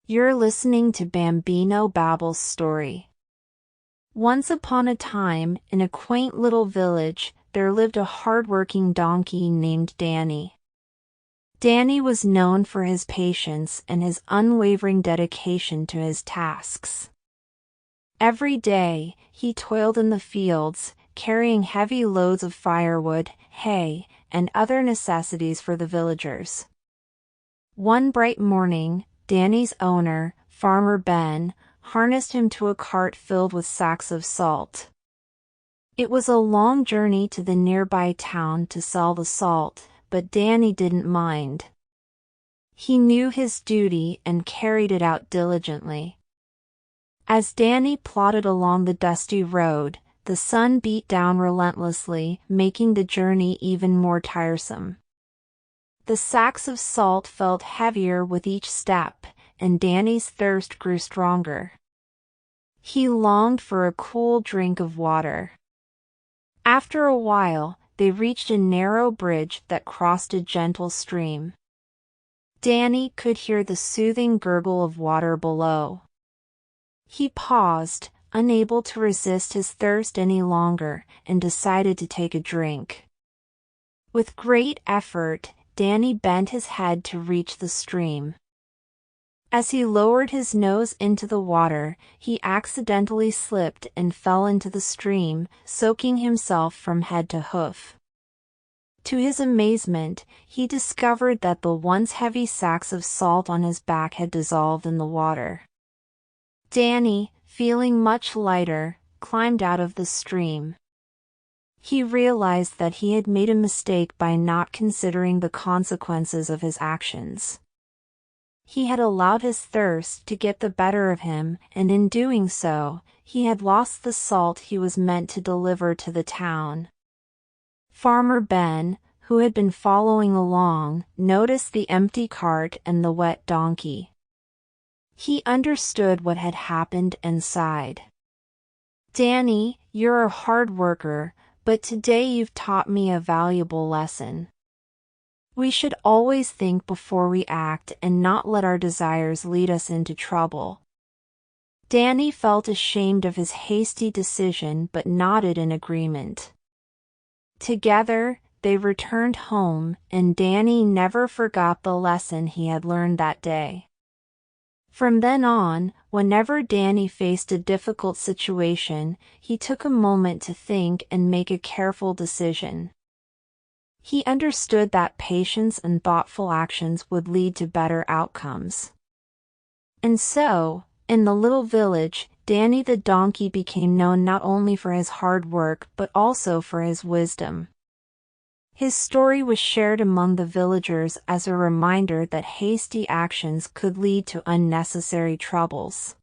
You're listening to BambinoBabble's story. Once upon a time, in a quaint little village, there lived a hard-working donkey named Danny. Danny was known for his patience and his unwavering dedication to his tasks. Every day, he toiled in the fields, carrying heavy loads of firewood, hay, and other necessities for the villagers. One bright morning, Danny's owner, Farmer Ben, harnessed him to a cart filled with sacks of salt. It was a long journey to the nearby town to sell the salt, but Danny didn't mind. He knew his duty and carried it out diligently. As Danny plodded along the dusty road, the sun beat down relentlessly, making the journey even more tiresome. The sacks of salt felt heavier with each step, and Danny's thirst grew stronger. He longed for a cool drink of water. After a while, they reached a narrow bridge that crossed a gentle stream. Danny could hear the soothing gurgle of water below. He paused, unable to resist his thirst any longer, and decided to take a drink. With great effort, Danny bent his head to reach the stream. As he lowered his nose into the water, he accidentally slipped and fell into the stream, soaking himself from head to hoof. To his amazement, he discovered that the once heavy sacks of salt on his back had dissolved in the water. Danny, feeling much lighter, climbed out of the stream. He realized that he had made a mistake by not considering the consequences of his actions. He had allowed his thirst to get the better of him, and in doing so, he had lost the salt he was meant to deliver to the town. Farmer Ben, who had been following along, noticed the empty cart and the wet donkey. He understood what had happened and sighed. "Danny, you're a hard worker, but today you've taught me a valuable lesson. We should always think before we act and not let our desires lead us into trouble." Danny felt ashamed of his hasty decision but nodded in agreement. Together, they returned home, and Danny never forgot the lesson he had learned that day. From then on, whenever Danny faced a difficult situation, he took a moment to think and make a careful decision. He understood that patience and thoughtful actions would lead to better outcomes. And so, in the little village, Danny the donkey became known not only for his hard work but also for his wisdom. His story was shared among the villagers as a reminder that hasty actions could lead to unnecessary troubles.